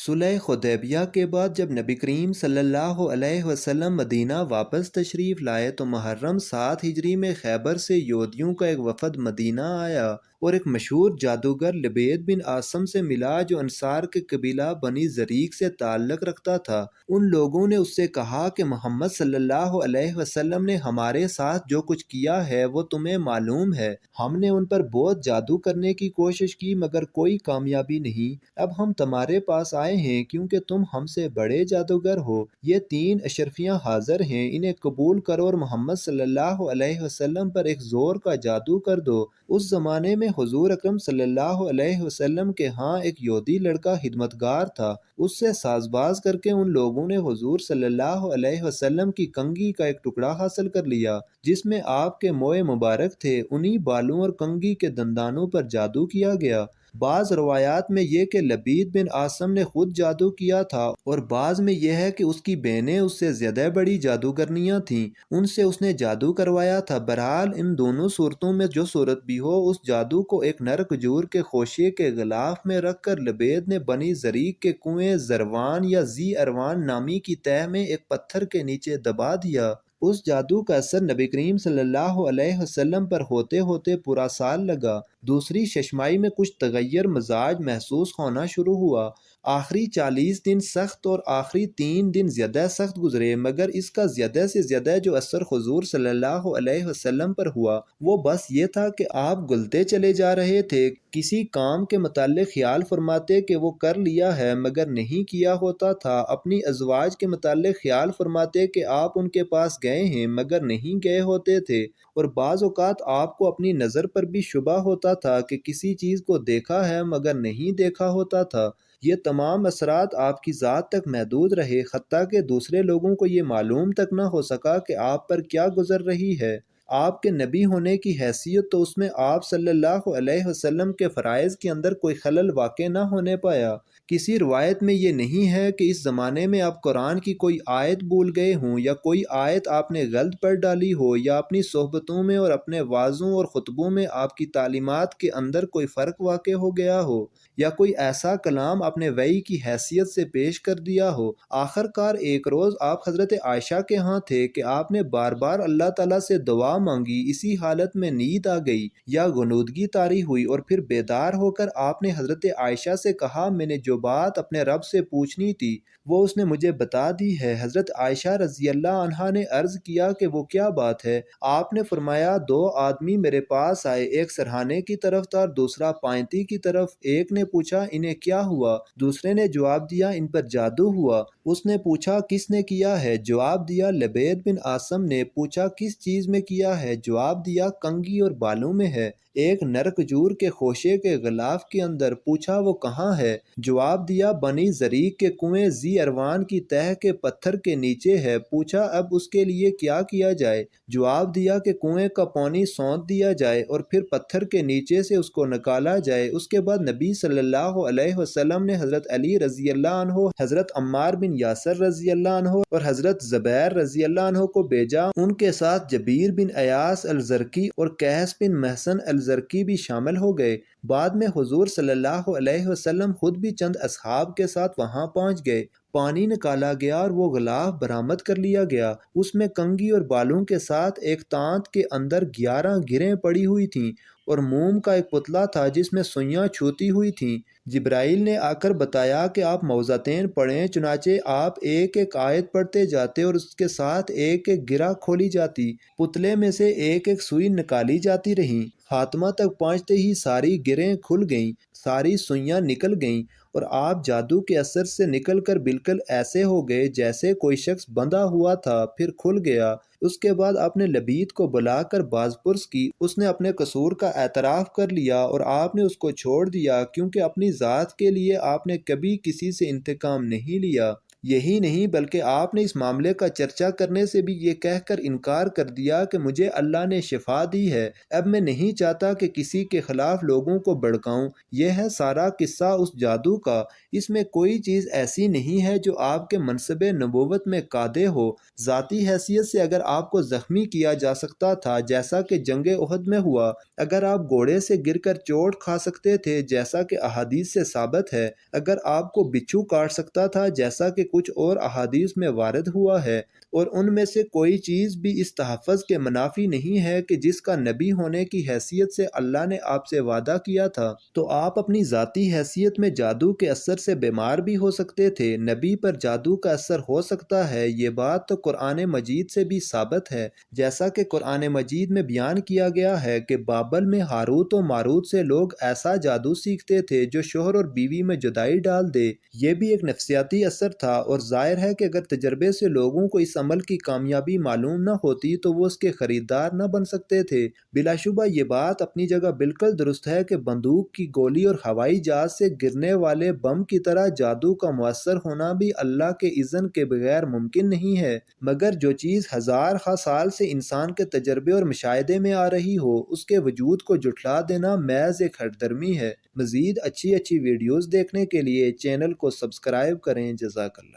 صلح حدیبیہ کے بعد جب نبی کریم صلی اللہ علیہ وسلم مدینہ واپس تشریف لائے تو محرم 7 ہجری میں خیبر سے یہودیوں کا ایک وفد مدینہ آیا اور ایک مشہور جادوگر لبید بن عاصم سے ملا جو انصار کے قبیلہ بنی زریق سے تعلق رکھتا تھا۔ ان لوگوں نے اس سے کہا کہ محمد صلی اللہ علیہ وسلم نے ہمارے ساتھ جو کچھ کیا ہے وہ تمہیں معلوم ہے۔ ہم نے ان پر بہت جادو کرنے کی کوشش کی مگر کوئی کامیابی نہیں۔ اب ہم تمہارے پاس آئے ہیں کیونکہ تم ہم سے بڑے جادوگر ہو۔ یہ 3 اشرفیاں حاضر ہیں، انہیں قبول کرو اور محمد صلی اللہ علیہ وسلم پر ایک زور کا جادو کر دو۔ اس زمانے میں حضور اکرم صلی اللہ علیہ وسلم کے ہاں ایک یہودی لڑکا خدمتگار تھا۔ اس سے ساز باز کر کے ان لوگوں نے حضور صلی اللہ علیہ وسلم کی کنگھی کا ایک ٹکڑا حاصل کر لیا جس میں آپ کے موئے مبارک تھے۔ انہی بالوں اور کنگھی کے دندانوں پر جادو کیا گیا۔ بعض روایات میں یہ کہ لبید بن عاصم نے خود جادو کیا تھا اور بعض میں یہ ہے کہ اس کی بہنیں اس سے زیادہ بڑی جادوگرنیاں تھیں، ان سے اس نے جادو کروایا تھا۔ بہرحال ان دونوں صورتوں میں جو صورت بھی ہو، اس جادو کو ایک نر کھجور کے خوشے کے غلاف میں رکھ کر لبید نے بنی زریق کے کنویں زروان یا ذی اروان نامی کی تہ میں ایک پتھر کے نیچے دبا دیا۔ اس جادو کا اثر نبی کریم صلی اللہ علیہ وسلم پر ہوتے ہوتے پورا سال لگا۔ دوسری ششمائی میں کچھ تغیر مزاج محسوس ہونا شروع ہوا۔ آخری 40 دن سخت اور آخری 3 دن زیادہ سخت گزرے، مگر اس کا زیادہ سے زیادہ جو اثر حضور صلی اللہ علیہ وسلم پر ہوا وہ بس یہ تھا کہ آپ گلتے چلے جا رہے تھے۔ کسی کام کے متعلق خیال فرماتے کہ وہ کر لیا ہے مگر نہیں کیا ہوتا تھا۔ اپنی ازواج کے متعلق خیال فرماتے کہ آپ ان کے پاس گئے ہیں مگر نہیں گئے ہوتے تھے، اور بعض اوقات آپ کو اپنی نظر پر بھی شبہ ہوتا تھا کہ کسی چیز کو دیکھا ہے مگر نہیں دیکھا ہوتا تھا۔ یہ تمام اثرات آپ کی ذات تک محدود رہے، حتیٰ کہ دوسرے لوگوں کو یہ معلوم تک نہ ہو سکا کہ آپ پر کیا گزر رہی ہے۔ آپ کے نبی ہونے کی حیثیت تو اس میں آپ صلی اللہ علیہ وسلم کے فرائض کے اندر کوئی خلل واقع نہ ہونے پایا۔ کسی روایت میں یہ نہیں ہے کہ اس زمانے میں آپ قرآن کی کوئی آیت بھول گئے ہوں یا کوئی آیت آپ نے غلط پڑھ ڈالی ہو یا اپنی صحبتوں میں اور اپنے وعظوں اور خطبوں میں آپ کی تعلیمات کے اندر کوئی فرق واقع ہو گیا ہو یا کوئی ایسا کلام آپ نے وحی کی حیثیت سے پیش کر دیا ہو۔ آخر کار ایک روز آپ حضرت عائشہ کے ہاں تھے کہ آپ نے بار بار اللہ تعالیٰ سے دعا مانگی، اسی حالت میں نیند آ گئی یا غنودگی طاری ہوئی اور پھر بیدار ہو کر آپ نے حضرت عائشہ سے کہا میں نے جو بات اپنے رب سے پوچھنی تھی وہ اس نے مجھے بتا دی ہے۔ حضرت عائشہ رضی اللہ عنہا نے عرض کیا کہ وہ کیا بات ہے؟ آپ نے فرمایا 2 آدمی میرے پاس آئے، ایک سرہانے کی طرف تھا اور دوسرا پائنتی کی طرف۔ ایک نے پوچھا انہیں کیا ہوا؟ دوسرے نے جواب دیا ان پر جادو ہوا۔ اس نے پوچھا کس نے کیا ہے؟ جواب دیا لبید بن عاصم نے۔ پوچھا کس چیز میں کیا ہے؟ جواب دیا کنگھی اور بالوں میں ہے، ایک نر کھجور کے خوشے کے غلاف کے اندر۔ پوچھا وہ کہاں ہے؟ جواب دیا بنی زریق کے کنویں ذی اروان کی تہ کے پتھر کے نیچے ہے۔ پوچھا اب اس کے لیے کیا کیا جائے؟ جواب دیا کہ کنویں کا پانی سونت دیا جائے اور پھر پتھر کے نیچے سے اس کو نکالا جائے۔ اس کے بعد نبی صلی اللہ علیہ وسلم نے حضرت علی رضی اللہ عنہ، حضرت عمار بن یاسر رضی اللہ عنہ اور حضرت زبیر رضی اللہ عنہ کو بھیجا۔ ان کے ساتھ جبیر بن ایاس الزرقی اور قیس بن محسن الزرقی بھی شامل ہو گئے۔ بعد میں حضور صلی اللہ علیہ وسلم خود بھی چند اصحاب کے ساتھ وہاں پہنچ گئے۔ پانی نکالا گیا اور وہ غلاف برآمد کر لیا گیا۔ اس میں کنگھی اور بالوں کے ساتھ ایک تانت کے اندر 11 گریں پڑی ہوئی تھیں اور موم کا ایک پتلا تھا جس میں سوئیاں چھوتی ہوئی تھیں۔ جبرائیل نے آ کر بتایا کہ آپ موضعتین پڑھیں، چنانچہ آپ ایک ایک آیت پڑھتے جاتے اور اس کے ساتھ ایک ایک گرہ کھولی جاتی، پتلے میں سے ایک ایک سوئی نکالی جاتی رہیں۔ خاتمہ تک پہنچتے ہی ساری گریں کھل گئیں، ساری سوئیاں نکل گئیں اور آپ جادو کے اثر سے نکل کر بالکل ایسے ہو گئے جیسے کوئی شخص بندھا ہوا تھا، پھر کھل گیا۔ اس کے بعد آپ نے لبید کو بلا کر باز پرس کی، اس نے اپنے قصور کا اعتراف کر لیا اور آپ نے اس کو چھوڑ دیا کیونکہ اپنی ذات کے لیے آپ نے کبھی کسی سے انتقام نہیں لیا۔ یہی نہیں بلکہ آپ نے اس معاملے کا چرچا کرنے سے بھی یہ کہہ کر انکار کر دیا کہ مجھے اللہ نے شفا دی ہے، اب میں نہیں چاہتا کہ کسی کے خلاف لوگوں کو بھڑکاؤں۔ یہ ہے سارا قصہ اس جادو کا، اس میں کوئی چیز ایسی نہیں ہے جو آپ کے منصب نبوت میں قادح ہو۔ ذاتی حیثیت سے اگر آپ کو زخمی کیا جا سکتا تھا جیسا کہ جنگ احد میں ہوا، اگر آپ گھوڑے سے گر کر چوٹ کھا سکتے تھے جیسا کہ احادیث سے ثابت ہے، اگر آپ کو بچھو کاٹ سکتا تھا جیسا کہ کچھ اور احادیث میں وارد ہوا ہے، اور ان میں سے کوئی چیز بھی اس تحفظ کے منافی نہیں ہے کہ جس کا نبی ہونے کی حیثیت سے اللہ نے آپ سے وعدہ کیا تھا، تو آپ اپنی ذاتی حیثیت میں جادو کے اثر سے بیمار بھی ہو سکتے تھے۔ نبی پر جادو کا اثر ہو سکتا ہے، یہ بات تو قرآن مجید سے بھی ثابت ہے، جیسا کہ قرآن مجید میں بیان کیا گیا ہے کہ بابل میں ہاروت و ماروت سے لوگ ایسا جادو سیکھتے تھے جو شوہر اور بیوی میں جدائی ڈال دے۔ یہ بھی ایک نفسیاتی اثر تھا، اور ظاہر ہے کہ اگر تجربے سے لوگوں کو اس عمل کی کامیابی معلوم نہ ہوتی تو وہ اس کے خریدار نہ بن سکتے تھے۔ بلا شبہ یہ بات اپنی جگہ بالکل درست ہے کہ بندوق کی گولی اور ہوائی جہاز سے گرنے والے بم کی طرح جادو کا مؤثر ہونا بھی اللہ کے اذن کے بغیر ممکن نہیں ہے، مگر جو چیز ہزار ہا سال سے انسان کے تجربے اور مشاہدے میں آ رہی ہو، اس کے وجود کو جھٹلا دینا محض ایک ہٹ درمی ہے۔ مزید اچھی ویڈیوز دیکھنے کے لیے چینل کو سبسکرائب کریں۔ جزاک اللہ۔